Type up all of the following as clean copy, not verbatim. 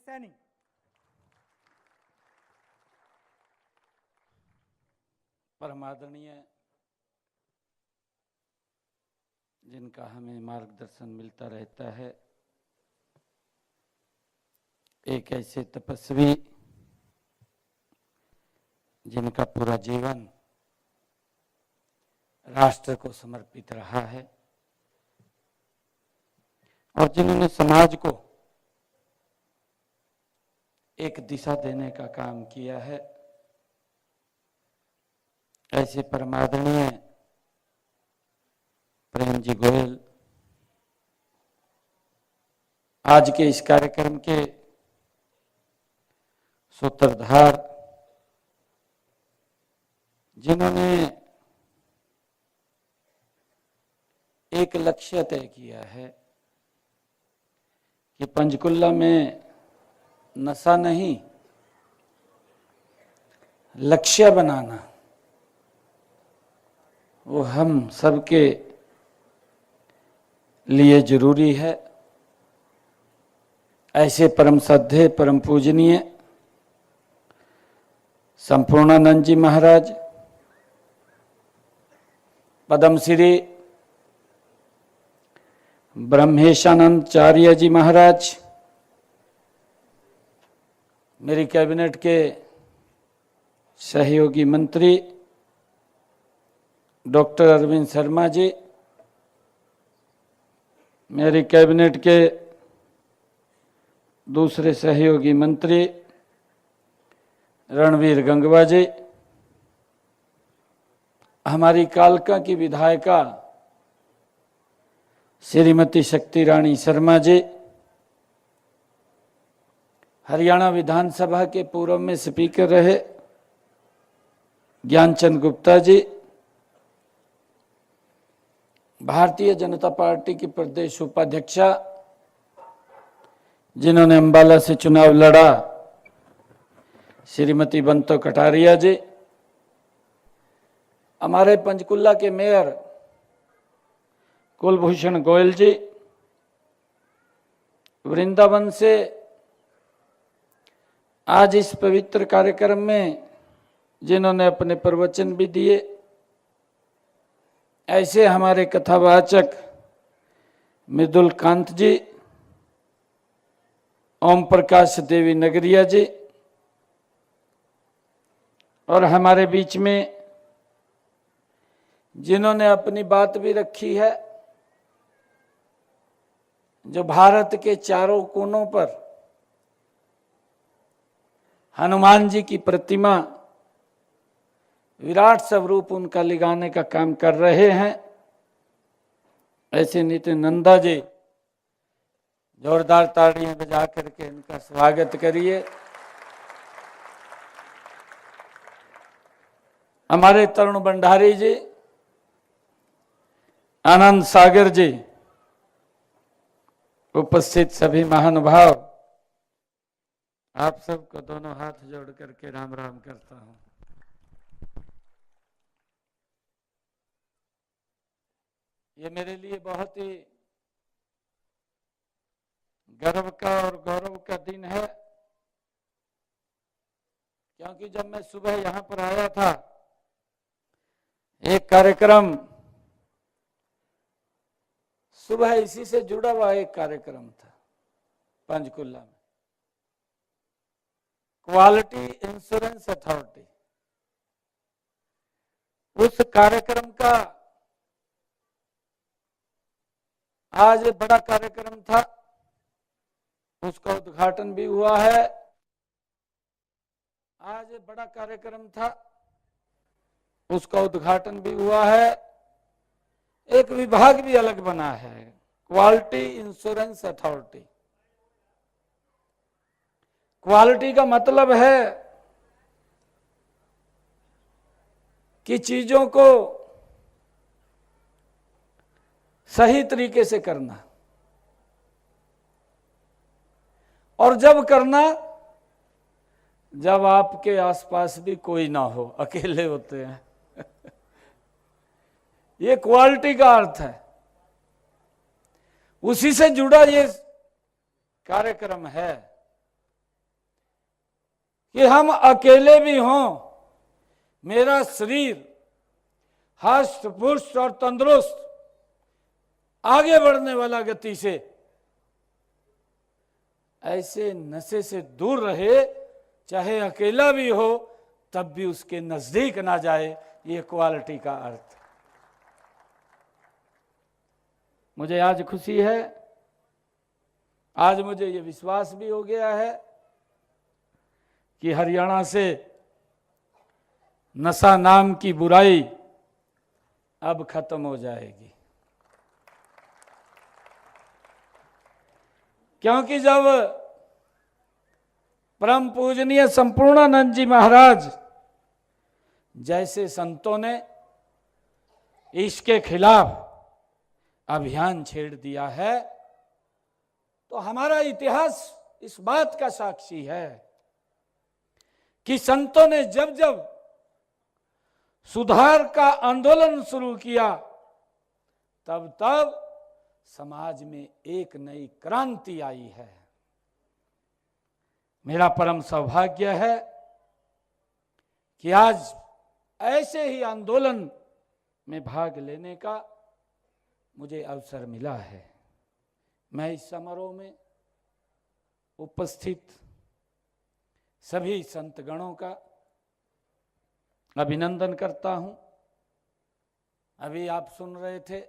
सैनी। परमादरणीय जिनका हमें मार्गदर्शन मिलता रहता है, एक ऐसे तपस्वी जिनका पूरा जीवन राष्ट्र को समर्पित रहा है और जिन्होंने समाज को एक दिशा देने का काम किया है, ऐसे परमादरणीय प्रेम जी गोयल आज के इस कार्यक्रम के सूत्रधार, जिन्होंने एक लक्ष्य तय किया है कि पंचकुला में नशा नहीं, लक्ष्य बनाना वो हम सबके लिए जरूरी है। ऐसे परम श्रद्धेय परम पूजनीय संपूर्णानंद जी महाराज, पद्मश्री ब्रह्मेशानंदचार्य जी महाराज, मेरी कैबिनेट के सहयोगी मंत्री डॉक्टर अरविंद शर्मा जी, मेरी कैबिनेट के दूसरे सहयोगी मंत्री रणवीर गंगवा जी, हमारी कालका की विधायिका श्रीमती शक्ति रानी शर्मा जी, हरियाणा विधानसभा के पूर्व में स्पीकर रहे ज्ञानचंद गुप्ता जी, भारतीय जनता पार्टी की प्रदेश उपाध्यक्षा जिन्होंने अंबाला से चुनाव लड़ा श्रीमती बंतो कटारिया जी, हमारे पंचकुला के मेयर कुलभूषण गोयल जी, वृंदावन से आज इस पवित्र कार्यक्रम में जिन्होंने अपने प्रवचन भी दिए, ऐसे हमारे कथावाचक मृदुल कांत जी, ओम प्रकाश देवी नगरिया जी, और हमारे बीच में जिन्होंने अपनी बात भी रखी है, जो भारत के चारों कोनों पर हनुमान जी की प्रतिमा विराट स्वरूप उनका लगाने का काम कर रहे हैं, ऐसे नितिन नंदा जी, जोरदार तालियां बजा करके इनका स्वागत करिए। हमारे तरुण भंडारी जी, आनंद सागर जी, उपस्थित सभी महानुभाव, आप सबको दोनों हाथ जोड़ करके राम राम करता हूं। ये मेरे लिए बहुत ही गर्व का और गौरव का दिन है, क्योंकि जब मैं सुबह यहां पर आया था, एक कार्यक्रम सुबह इसी से जुड़ा हुआ एक कार्यक्रम था पंचकुला में, क्वालिटी इंश्योरेंस अथॉरिटी। उस कार्यक्रम का आज बड़ा कार्यक्रम था, उसका उद्घाटन भी हुआ है। आज बड़ा कार्यक्रम था, उसका उद्घाटन भी हुआ है। एक विभाग भी अलग बना है, क्वालिटी इंश्योरेंस अथॉरिटी। क्वालिटी का मतलब है कि चीजों को सही तरीके से करना, और जब करना जब आपके आसपास भी कोई ना हो, अकेले होते हैं ये क्वालिटी का अर्थ है। उसी से जुड़ा ये कार्यक्रम है। कि हम अकेले भी हों, मेरा शरीर हष्ट पुष्ट और तंदुरुस्त आगे बढ़ने वाला गति से ऐसे नशे से दूर रहे, चाहे अकेला भी हो तब भी उसके नजदीक ना जाए। ये क्वालिटी का अर्थ। मुझे आज खुशी है, आज मुझे ये विश्वास भी हो गया है कि हरियाणा से नशा नाम की बुराई अब खत्म हो जाएगी। क्योंकि जब परम पूजनीय संपूर्णानंद जी महाराज जैसे संतों ने इसके खिलाफ अभियान छेड़ दिया है, तो हमारा इतिहास इस बात का साक्षी है कि संतों ने जब जब सुधार का आंदोलन शुरू किया, तब तब समाज में एक नई क्रांति आई है। मेरा परम सौभाग्य है कि आज ऐसे ही आंदोलन में भाग लेने का मुझे अवसर मिला है। मैं इस समारोह में उपस्थित सभी संतगणों का अभिनंदन करता हूं। अभी आप सुन रहे थे,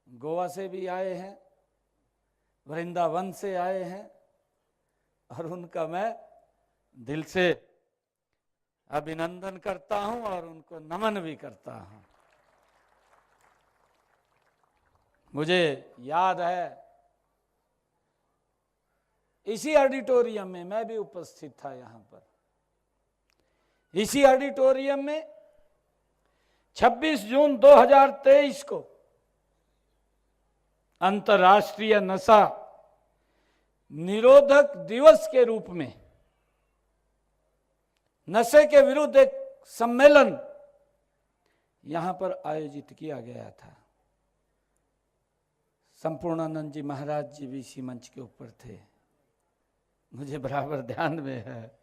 गोवा से भी आए हैं, वृंदावन से आए हैं, और उनका मैं दिल से अभिनंदन करता हूं और उनको नमन भी करता हूं। मुझे याद है इसी ऑडिटोरियम में मैं भी उपस्थित था। यहां पर इसी ऑडिटोरियम में 26 जून 2023 को अंतर्राष्ट्रीय नशा निरोधक दिवस के रूप में नशे के विरुद्ध एक सम्मेलन यहां पर आयोजित किया गया था। संपूर्णानंद जी महाराज जी भी इसी मंच के ऊपर थे, मुझे बराबर ध्यान में है।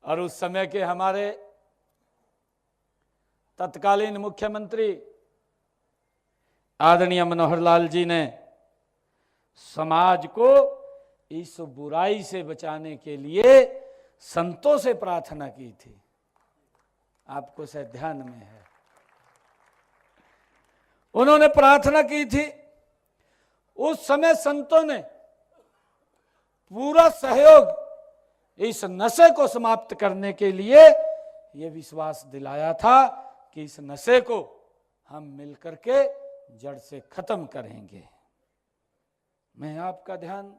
और उस समय के हमारे तत्कालीन मुख्यमंत्री आदरणीय मनोहर लाल जी ने समाज को इस बुराई से बचाने के लिए संतों से प्रार्थना की थी। आपको शायद ध्यान में है, उन्होंने प्रार्थना की थी। उस समय संतों ने पूरा सहयोग इस नशे को समाप्त करने के लिए यह विश्वास दिलाया था कि इस नशे को हम मिलकर के जड़ से खत्म करेंगे। मैं आपका ध्यान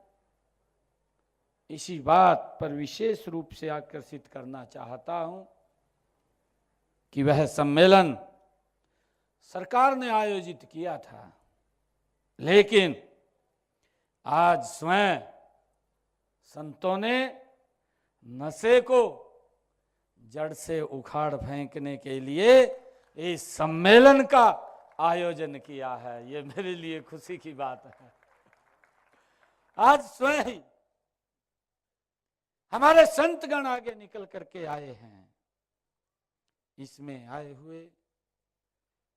इसी बात पर विशेष रूप से आकर्षित करना चाहता हूं कि वह सम्मेलन सरकार ने आयोजित किया था, लेकिन आज स्वयं संतों ने नशे को जड़ से उखाड़ फेंकने के लिए इस सम्मेलन का आयोजन किया है। ये मेरे लिए खुशी की बात है। आज स्वयं ही हमारे संतगण आगे निकल करके आए हैं। इसमें आए हुए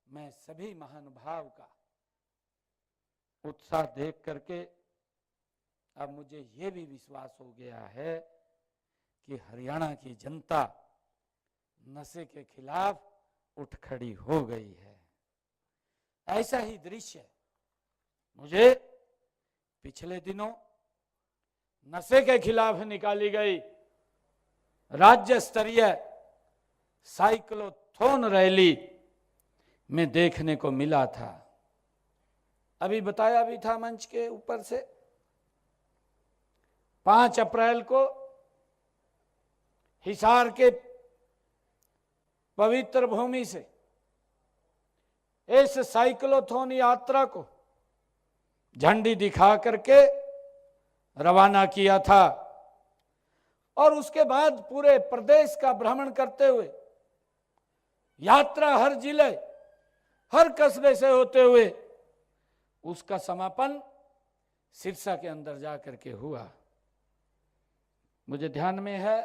मैं सभी महानुभाव का उत्साह देख करके अब मुझे यह भी विश्वास हो गया है कि हरियाणा की जनता नशे के खिलाफ उठ खड़ी हो गई है। ऐसा ही दृश्य मुझे पिछले दिनों नशे के खिलाफ निकाली गई राज्य स्तरीय साइक्लोथॉन रैली में देखने को मिला था। अभी बताया भी था मंच के ऊपर से, 5 अप्रैल को हिसार के पवित्र भूमि से इस साइक्लोथॉन यात्रा को झंडी दिखा करके रवाना किया था और उसके बाद पूरे प्रदेश का भ्रमण करते हुए यात्रा हर जिले हर कस्बे से होते हुए उसका समापन सिरसा के अंदर जाकर के हुआ। मुझे ध्यान में है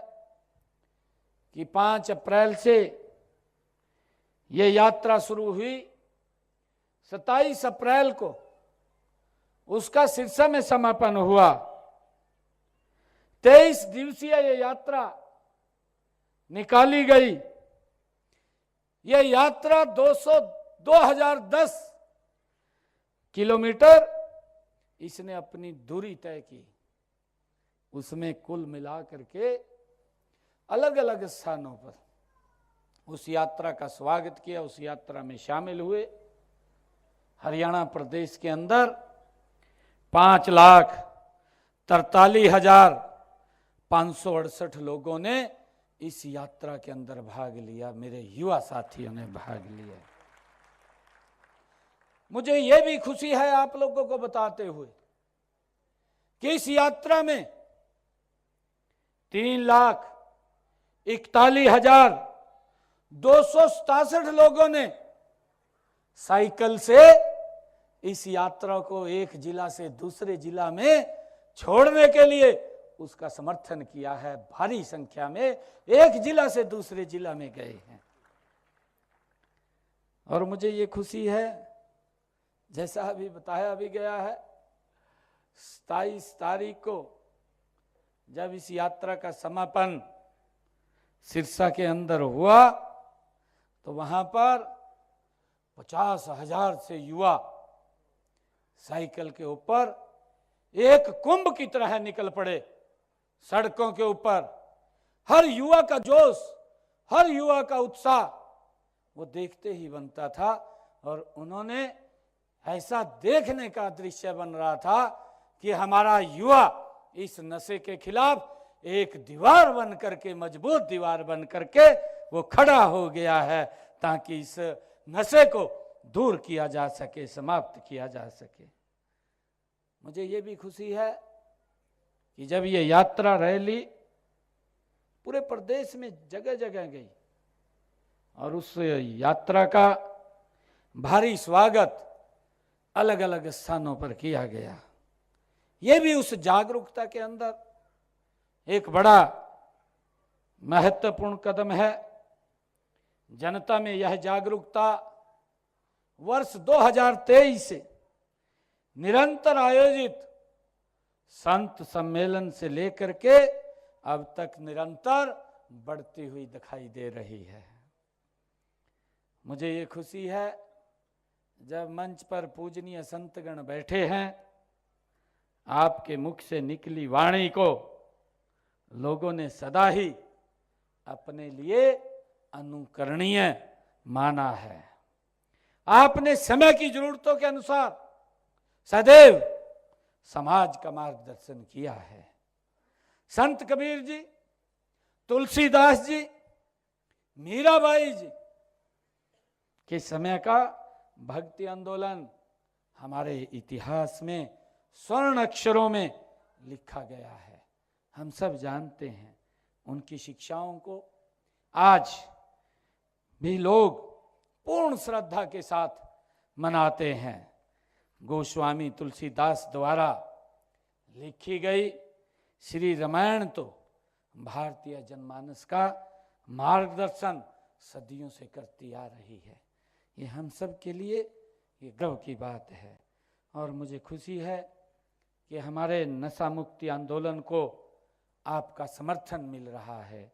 कि 5 अप्रैल से ये यात्रा शुरू हुई। 27 अप्रैल को उसका सिरसा में समापन हुआ। 23 दिवसीय ये यात्रा निकाली गई। ये यात्रा 2010 किलोमीटर इसने अपनी दूरी तय की। उसमें कुल मिलाकर के अलग अलग स्थानों पर उस यात्रा का स्वागत किया, उस यात्रा में शामिल हुए। हरियाणा प्रदेश के अंदर 5,43,568 लोगों ने इस यात्रा के अंदर भाग लिया। मेरे युवा साथियों ने भाग लिया। मुझे यह भी खुशी है आप लोगों को बताते हुए कि इस यात्रा में 3,41,267 लोगों ने साइकिल से इस यात्रा को एक जिला से दूसरे जिला में छोड़ने के लिए उसका समर्थन किया है। भारी संख्या में एक जिला से दूसरे जिला में गए हैं। और मुझे ये खुशी है, जैसा अभी बताया भी गया है, 27 तारीख को जब इस यात्रा का समापन सिरसा के अंदर हुआ तो वहां पर 50,000 से युवा साइकिल के ऊपर एक कुंभ की तरह निकल पड़े। सड़कों के ऊपर हर युवा का जोश, हर युवा का उत्साह वो देखते ही बनता था। और उन्होंने ऐसा देखने का दृश्य बन रहा था कि हमारा युवा इस नशे के खिलाफ एक दीवार बन करके, मजबूत दीवार बन करके वो खड़ा हो गया है, ताकि इस नशे को दूर किया जा सके, समाप्त किया जा सके। मुझे ये भी खुशी है कि जब ये यात्रा रैली पूरे प्रदेश में जगह जगह गई और उस यात्रा का भारी स्वागत अलग अलग स्थानों पर किया गया। ये भी उस जागरूकता के अंदर एक बड़ा महत्वपूर्ण कदम है। जनता में यह जागरूकता वर्ष 2023 से निरंतर आयोजित संत सम्मेलन से लेकर के अब तक निरंतर बढ़ती हुई दिखाई दे रही है। मुझे ये खुशी है जब मंच पर पूजनीय संतगण बैठे हैं, आपके मुख से निकली वाणी को लोगों ने सदा ही अपने लिए अनुकरणीय माना है। आपने समय की जरूरतों के अनुसार सदैव समाज का मार्गदर्शन किया है। संत कबीर जी, तुलसीदास जी, मीराबाई जी के समय का भक्ति आंदोलन हमारे इतिहास में स्वर्ण अक्षरों में लिखा गया है। हम सब जानते हैं उनकी शिक्षाओं को आज भी लोग पूर्ण श्रद्धा के साथ मनाते हैं। गोस्वामी तुलसीदास द्वारा लिखी गई श्री रामायण तो भारतीय जनमानस का मार्गदर्शन सदियों से करती आ रही है। ये हम सब के लिए ये गर्व की बात है। और मुझे खुशी है कि हमारे नशा मुक्ति आंदोलन को आपका समर्थन मिल रहा है,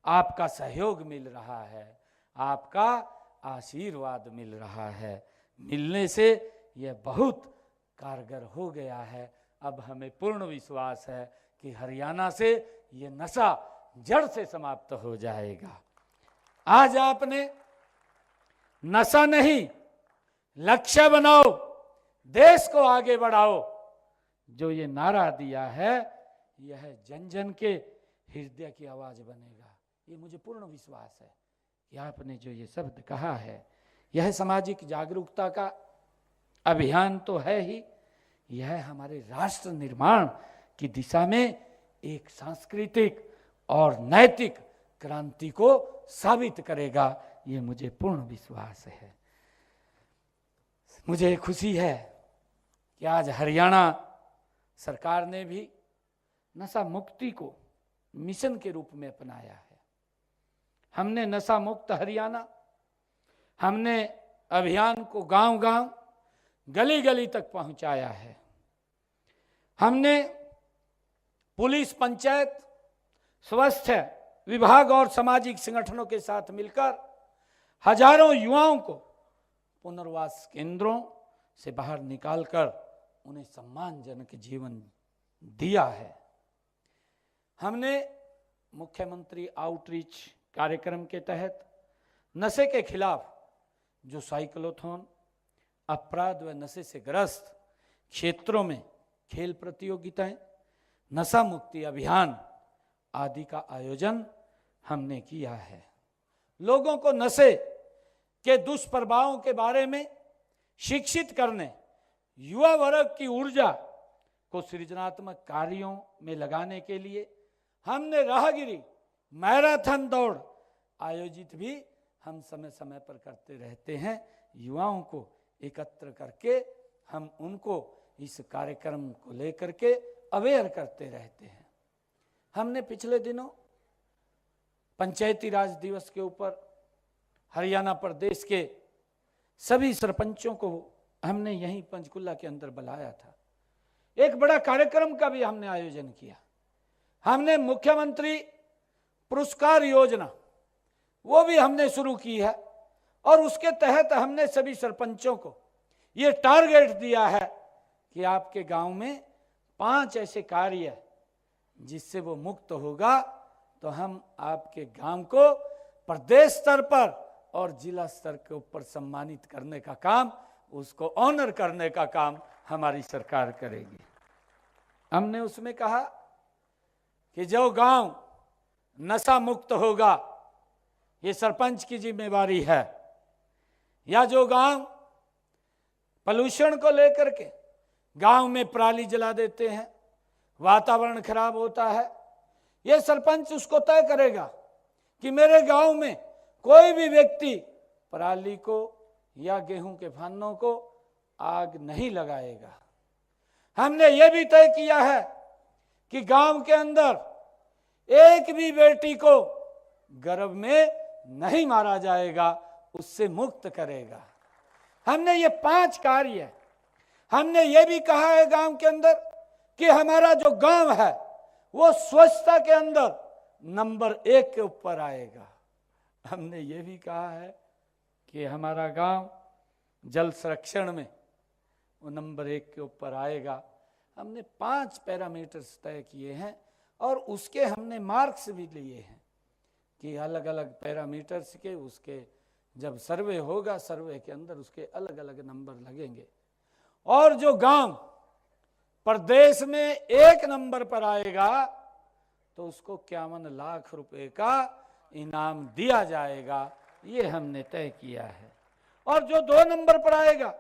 आपका सहयोग मिल रहा है, आपका आशीर्वाद मिल रहा है। मिलने से यह बहुत कारगर हो गया है। अब हमें पूर्ण विश्वास है कि हरियाणा से ये नशा जड़ से समाप्त हो जाएगा। आज आपने नशा नहीं, लक्ष्य बनाओ, देश को आगे बढ़ाओ, जो ये नारा दिया है यह जन जन के हृदय की आवाज बनेगा। ये मुझे पूर्ण विश्वास है कि आपने जो ये शब्द कहा है, यह सामाजिक जागरूकता का अभियान तो है ही, यह हमारे राष्ट्र निर्माण की दिशा में एक सांस्कृतिक और नैतिक क्रांति को साबित करेगा। ये मुझे पूर्ण विश्वास है। मुझे खुशी है कि आज हरियाणा सरकार ने भी नशा मुक्ति को मिशन के रूप में अपनाया है। हमने नशा मुक्त हरियाणा, हमने अभियान को गांव-गांव, गली-गली तक पहुंचाया है। हमने पुलिस, पंचायत, स्वास्थ्य विभाग और सामाजिक संगठनों के साथ मिलकर हजारों युवाओं को पुनर्वास केंद्रों से बाहर निकालकर उन्हें सम्मानजनक जीवन दिया है। हमने मुख्यमंत्री आउटरीच कार्यक्रम के तहत नशे के खिलाफ जो साइक्लोथॉन, अपराध व नशे से ग्रस्त क्षेत्रों में खेल प्रतियोगिताएं, नशा मुक्ति अभियान आदि का आयोजन हमने किया है। लोगों को नशे के दुष्प्रभावों के बारे में शिक्षित करने, युवा वर्ग की ऊर्जा को सृजनात्मक कार्यों में लगाने के लिए हमने राहगिरी, मैराथन दौड़ आयोजित भी हम समय समय पर करते रहते हैं। युवाओं को एकत्र करके हम उनको इस कार्यक्रम को लेकर के अवेयर करते रहते हैं। हमने पिछले दिनों पंचायती राज दिवस के ऊपर हरियाणा प्रदेश के सभी सरपंचों को हमने यहीं पंचकुला के अंदर बुलाया था। एक बड़ा कार्यक्रम का भी हमने आयोजन किया। हमने मुख्यमंत्री पुरस्कार योजना वो भी हमने शुरू की है और उसके तहत हमने सभी सरपंचों को ये टारगेट दिया है कि आपके गांव में 5 ऐसे कार्य जिससे वो मुक्त होगा तो हम आपके गांव को प्रदेश स्तर पर और जिला स्तर के ऊपर सम्मानित करने का काम, उसको ऑनर करने का काम हमारी सरकार करेगी। हमने उसमें कहा कि जो गांव नशा मुक्त होगा ये सरपंच की जिम्मेवारी है, या जो गांव पॉल्यूशन को लेकर के गांव में पराली जला देते हैं, वातावरण खराब होता है, ये सरपंच उसको तय करेगा कि मेरे गांव में कोई भी व्यक्ति पराली को या गेहूं के फानों को आग नहीं लगाएगा। हमने ये भी तय किया है कि गांव के अंदर एक भी बेटी को गर्भ में नहीं मारा जाएगा, उससे मुक्त करेगा। हमने ये 5 कार्य, हमने ये भी कहा है गांव के अंदर कि हमारा जो गांव है वो स्वच्छता के अंदर नंबर 1 के ऊपर आएगा। हमने ये भी कहा है कि हमारा गांव जल संरक्षण में वो नंबर 1 के ऊपर आएगा। हमने 5 पैरामीटर्स तय किए हैं और उसके हमने मार्क्स भी लिए हैं कि अलग अलग पैरामीटर्स के उसके जब सर्वे होगा, सर्वे के अंदर उसके अलग अलग नंबर लगेंगे। और जो गांव प्रदेश में 1 नंबर पर आएगा तो उसको 51 लाख रुपए का इनाम दिया जाएगा, ये हमने तय किया है। और जो 2 नंबर पर आएगा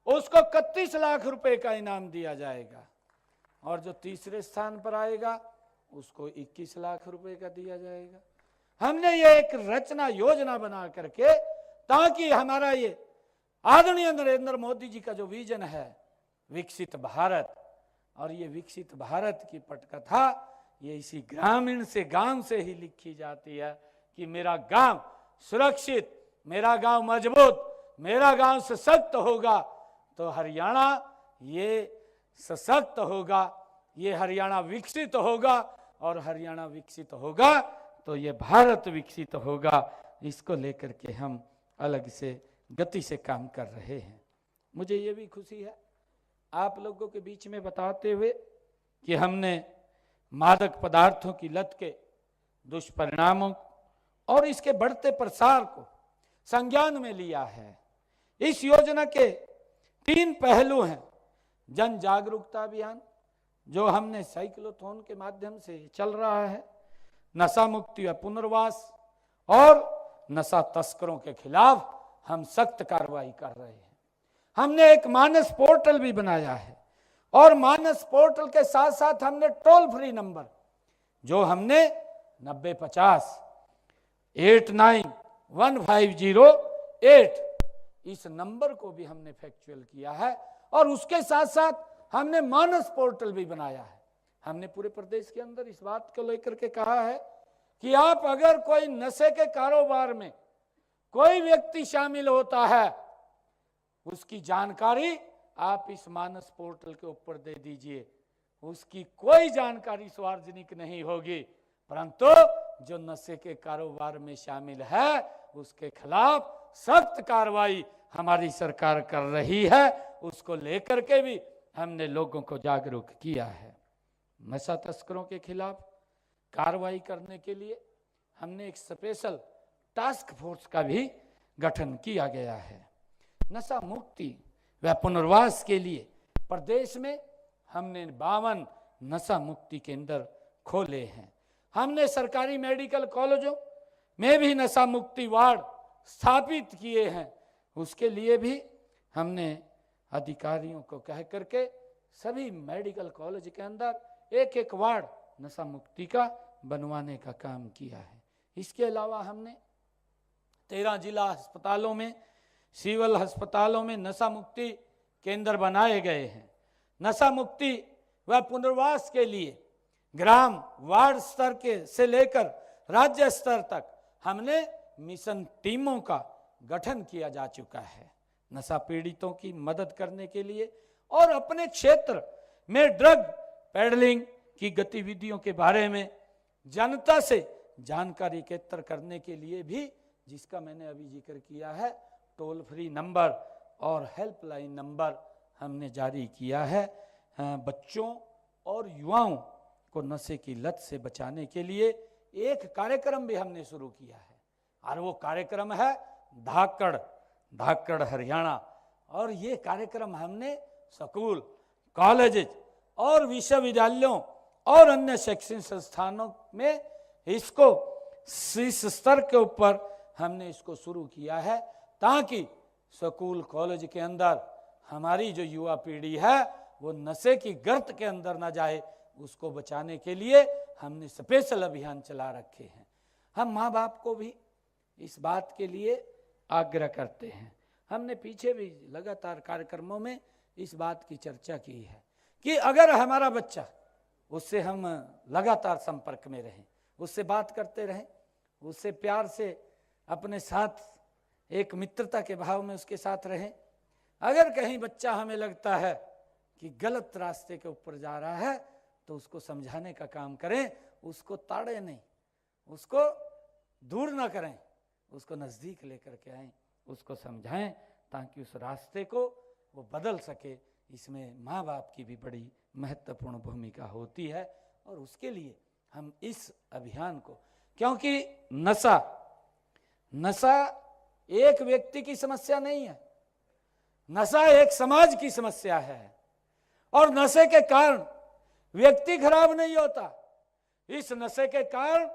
उसको 31 लाख रुपए का इनाम दिया जाएगा, और जो तीसरे स्थान पर आएगा उसको 21 लाख रुपए का दिया जाएगा। हमने ये एक रचना योजना बना करके, ताकि हमारा ये आदरणीय नरेंद्र मोदी जी का जो विजन है विकसित भारत, और ये विकसित भारत की पटकथा ये इसी ग्रामीण से, गांव से ही लिखी जाती है कि मेरा गांव सुरक्षित, मेरा गांव मजबूत, मेरा गांव सशक्त होगा तो हरियाणा ये सशक्त होगा, ये हरियाणा विकसित होगा, और हरियाणा विकसित होगा तो ये भारत विकसित होगा। इसको लेकर के हम अलग से गति से काम कर रहे हैं। मुझे ये भी खुशी है आप लोगों के बीच में बताते हुए कि हमने मादक पदार्थों की लत के दुष्परिणामों और इसके बढ़ते प्रसार को संज्ञान में लिया है। इस योजना के 3 पहलू हैं। जन जागरूकता अभियान जो हमने साइक्लोथॉन के माध्यम से चल रहा है, नशा मुक्ति व पुनर्वास, और नशा तस्करों के खिलाफ हम सख्त कार्रवाई कर रहे हैं। हमने एक मानस पोर्टल भी बनाया है, और मानस पोर्टल के साथ साथ हमने टोल फ्री नंबर जो हमने 9050 891508 इस नंबर को भी हमने फैक्चुअल किया है, और उसके साथ साथ हमने मानस पोर्टल भी बनाया है। हमने पूरे प्रदेश के अंदर इस बात को लेकर के कहा है कि आप अगर कोई नशे के कारोबार में कोई व्यक्ति शामिल होता है, उसकी जानकारी आप इस मानस पोर्टल के ऊपर दे दीजिए। उसकी कोई जानकारी सार्वजनिक नहीं होगी, परंतु जो नशे के कारोबार में शामिल है उसके खिलाफ सख्त कार्रवाई हमारी सरकार कर रही है। उसको लेकर के भी हमने लोगों को जागरूक किया है। नशा तस्करों के खिलाफ कार्रवाई करने के लिए हमने एक स्पेशल टास्क फोर्स का भी गठन किया गया है। नशा मुक्ति व पुनर्वास के लिए प्रदेश में हमने 52 नशा मुक्ति केंद्र खोले हैं। हमने सरकारी मेडिकल कॉलेजों में भी नशा मुक्ति वार्ड स्थापित किए हैं। उसके लिए भी हमने अधिकारियों को कह करके सभी मेडिकल कॉलेज के अंदर एक एक वार्ड नशा मुक्ति का बनवाने का काम किया है। इसके अलावा हमने 13 जिला अस्पतालों में, सिविल अस्पतालों में नशा मुक्ति केंद्र बनाए गए हैं। नशा मुक्ति व पुनर्वास के लिए ग्राम वार्ड स्तर के से लेकर राज्य स्तर तक हमने मिशन टीमों का गठन किया जा चुका है। नशा पीड़ितों की मदद करने के लिए और अपने क्षेत्र में ड्रग पेडलिंग की गतिविधियों के बारे में जनता से जानकारी एकत्र करने के लिए भी, जिसका मैंने अभी जिक्र किया है, टोल फ्री नंबर और हेल्पलाइन नंबर हमने जारी किया है। बच्चों और युवाओं को नशे की लत से बचाने के लिए एक कार्यक्रम भी हमने शुरू किया है और वो कार्यक्रम है धाकड़ हरियाणा। और ये कार्यक्रम हमने स्कूल, कॉलेज और विश्वविद्यालयों और अन्य शैक्षणिक संस्थानों में इसको इस स्तर के ऊपर हमने इसको शुरू किया है, ताकि स्कूल कॉलेज के अंदर हमारी जो युवा पीढ़ी है वो नशे की गर्त के अंदर ना जाए। उसको बचाने के लिए हमने स्पेशल अभियान चला रखे हैं। हम माँ बाप को भी इस बात के लिए आग्रह करते हैं। हमने पीछे भी लगातार कार्यक्रमों में इस बात की चर्चा की है कि अगर हमारा बच्चा, उससे हम लगातार संपर्क में रहें, उससे बात करते रहें, उससे प्यार से अपने साथ एक मित्रता के भाव में उसके साथ रहें। अगर कहीं बच्चा हमें लगता है कि गलत रास्ते के ऊपर जा रहा है तो उसको समझाने का काम करें। उसको ताड़े नहीं, उसको दूर ना करें, उसको नज़दीक लेकर के आएँ, उसको समझाएं ताकि उस रास्ते को वो बदल सके। इसमें माँ बाप की भी बड़ी महत्वपूर्ण भूमिका होती है। और उसके लिए हम इस अभियान को, क्योंकि नशा एक व्यक्ति की समस्या नहीं है, नशा एक समाज की समस्या है। और नशे के कारण व्यक्ति खराब नहीं होता, इस नशे के कारण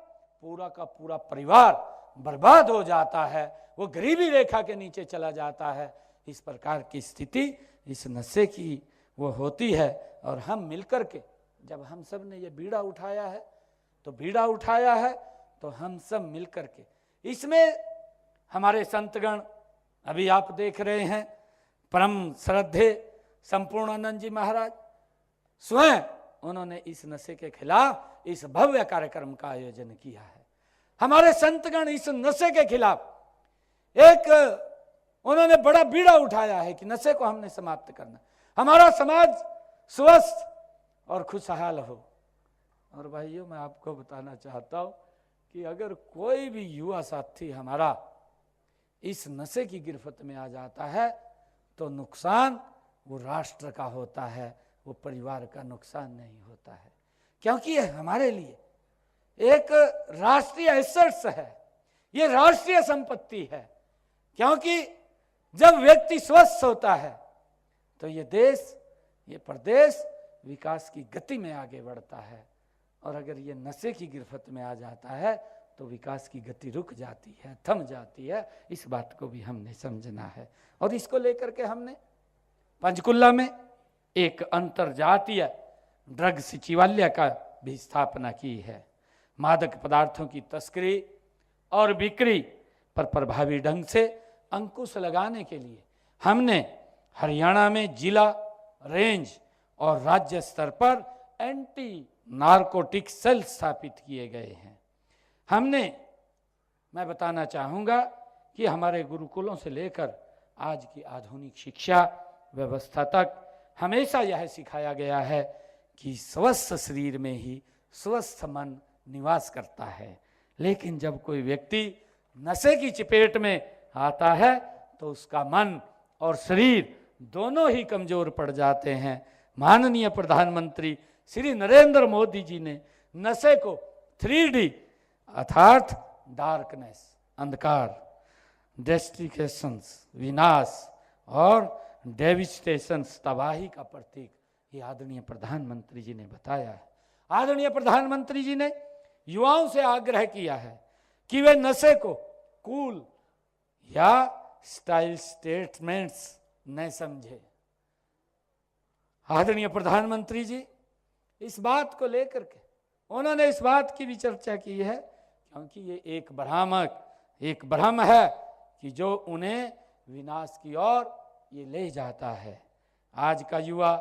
पूरा का पूरा परिवार बर्बाद हो जाता है, वो गरीबी रेखा के नीचे चला जाता है। इस प्रकार की स्थिति इस नशे की वो होती है। और हम मिलकर के, जब हम सब ने ये बीड़ा उठाया है तो हम सब मिलकर के इसमें हमारे संतगण, अभी आप देख रहे हैं परम श्रद्धेय संपूर्णानंद जी महाराज स्वयं, उन्होंने इस नशे के खिलाफ इस भव्य कार्यक्रम का आयोजन किया है। हमारे संतगण इस नशे के खिलाफ एक उन्होंने बड़ा बीड़ा उठाया है कि नशे को हमने समाप्त करना, हमारा समाज स्वस्थ और खुशहाल हो। और भाइयों, मैं आपको बताना चाहता हूं कि अगर कोई भी युवा साथी हमारा इस नशे की गिरफ्त में आ जाता है तो नुकसान वो राष्ट्र का होता है, वो परिवार का नुकसान नहीं होता है। क्योंकि ये हमारे लिए एक राष्ट्रीय एसेट्स है, ये राष्ट्रीय संपत्ति है। क्योंकि जब व्यक्ति स्वस्थ होता है तो ये देश, ये प्रदेश विकास की गति में आगे बढ़ता है। और अगर ये नशे की गिरफ्त में आ जाता है तो विकास की गति रुक जाती है, थम जाती है। इस बात को भी हमने समझना है। और इसको लेकर के हमने पंचकुला में एक अंतर्जातीय ड्रग सचिवालय का भी स्थापना की है। मादक पदार्थों की तस्करी और बिक्री पर प्रभावी ढंग से अंकुश लगाने के लिए हमने हरियाणा में जिला, रेंज और राज्य स्तर पर एंटी नारकोटिक सेल स्थापित किए गए हैं। मैं बताना चाहूँगा कि हमारे गुरुकुलों से लेकर आज की आधुनिक शिक्षा व्यवस्था तक हमेशा यह सिखाया गया है कि स्वस्थ शरीर में ही स्वस्थ मन निवास करता है। लेकिन जब कोई व्यक्ति नशे की चपेट में आता है तो उसका मन और शरीर दोनों ही कमजोर पड़ जाते हैं। माननीय प्रधानमंत्री श्री नरेंद्र मोदी जी ने नशे को 3D अर्थात डार्कनेस, अंधकार, डेस्टिकेशंस, विनाश और डेविस्टेशंस, तबाही का प्रतीक, ये आदरणीय प्रधानमंत्री जी ने बताया है। आदरणीय प्रधानमंत्री जी ने युवाओं से आग्रह किया है कि वे नशे को कूल या स्टाइल स्टेटमेंट्स न समझे। आदरणीय प्रधानमंत्री जी इस बात को लेकर के उन्होंने इस बात की भी चर्चा की है, क्योंकि ये एक भ्रम है कि जो उन्हें विनाश की ओर ये ले जाता है। आज का युवा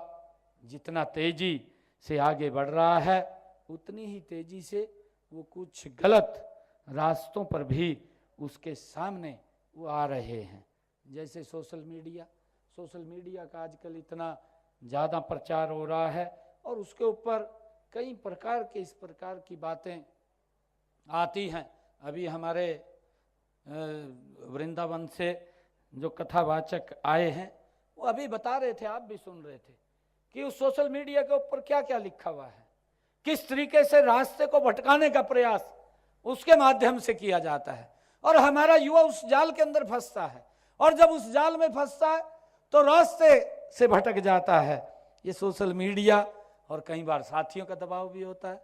जितना तेजी से आगे बढ़ रहा है, उतनी ही तेजी से वो कुछ गलत रास्तों पर भी उसके सामने वो आ रहे हैं। जैसे सोशल मीडिया का आजकल इतना ज़्यादा प्रचार हो रहा है और उसके ऊपर कई प्रकार के इस प्रकार की बातें आती हैं। अभी हमारे वृंदावन से जो कथावाचक आए हैं वो अभी बता रहे थे, आप भी सुन रहे थे कि उस सोशल मीडिया के ऊपर क्या क्या लिखा हुआ है, किस तरीके से रास्ते को भटकाने का प्रयास उसके माध्यम से किया जाता है और हमारा युवा उस जाल के अंदर फंसता है। और जब उस जाल में फंसता है तो रास्ते से भटक जाता है। ये सोशल मीडिया और कई बार साथियों का दबाव भी होता है।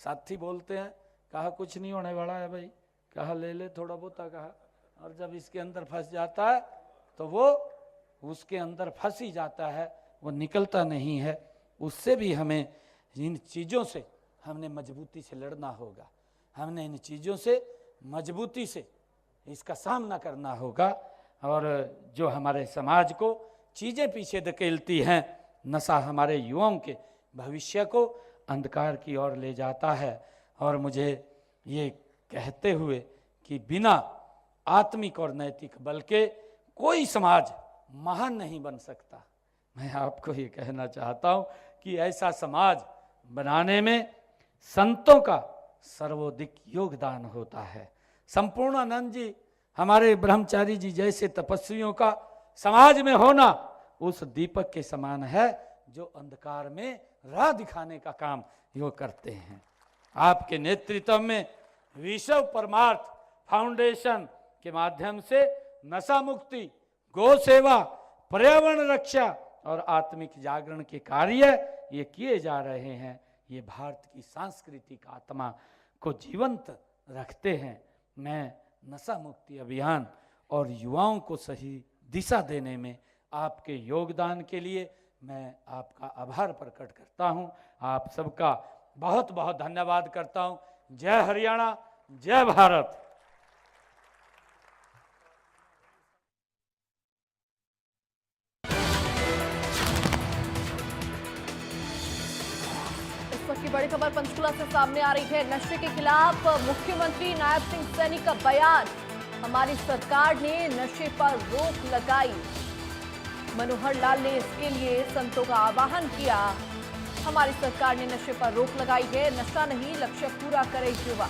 साथी बोलते हैं कहा कुछ नहीं होने वाला है भाई, कहा ले ले थोड़ा बहुत कहा, और जब इसके अंदर फंस जाता है तो वो उसके अंदर फंस ही जाता है, वो निकलता नहीं है। उससे भी हमें इन चीज़ों से हमने मजबूती से लड़ना होगा, हमने इन चीज़ों से मजबूती से इसका सामना करना होगा। और जो हमारे समाज को चीज़ें पीछे धकेलती हैं, नशा हमारे युवाओं के भविष्य को अंधकार की ओर ले जाता है। और मुझे ये कहते हुए कि बिना आत्मिक और नैतिक बल के कोई समाज महान नहीं बन सकता, मैं आपको ये कहना चाहता हूँ कि ऐसा समाज बनाने में संतों का सर्वाधिक योगदान होता है। संपूर्णानंद जी, हमारे ब्रह्मचारी जी जैसे तपस्वियों का समाज में होना उस दीपक के समान है जो अंधकार में राह दिखाने का काम यो करते हैं। आपके नेतृत्व में विश्व परमार्थ फाउंडेशन के माध्यम से नशा मुक्ति, गौ सेवा, पर्यावरण रक्षा और आत्मिक जागरण के कार्य ये किए जा रहे हैं। ये भारत की सांस्कृतिक आत्मा को जीवंत रखते हैं। मैं नशा मुक्ति अभियान और युवाओं को सही दिशा देने में आपके योगदान के लिए मैं आपका आभार प्रकट करता हूं। आप सबका बहुत बहुत धन्यवाद करता हूं। जय हरियाणा, जय भारत। की बड़ी खबर पंचकुला से सामने आ रही है। नशे के खिलाफ मुख्यमंत्री नायब सिंह सैनी का बयान, हमारी सरकार ने नशे पर रोक लगाई। मनोहर लाल ने इसके लिए संतों का आह्वान किया। हमारी सरकार ने नशे पर रोक लगाई है, नशा नहीं लक्ष्य पूरा करे युवा।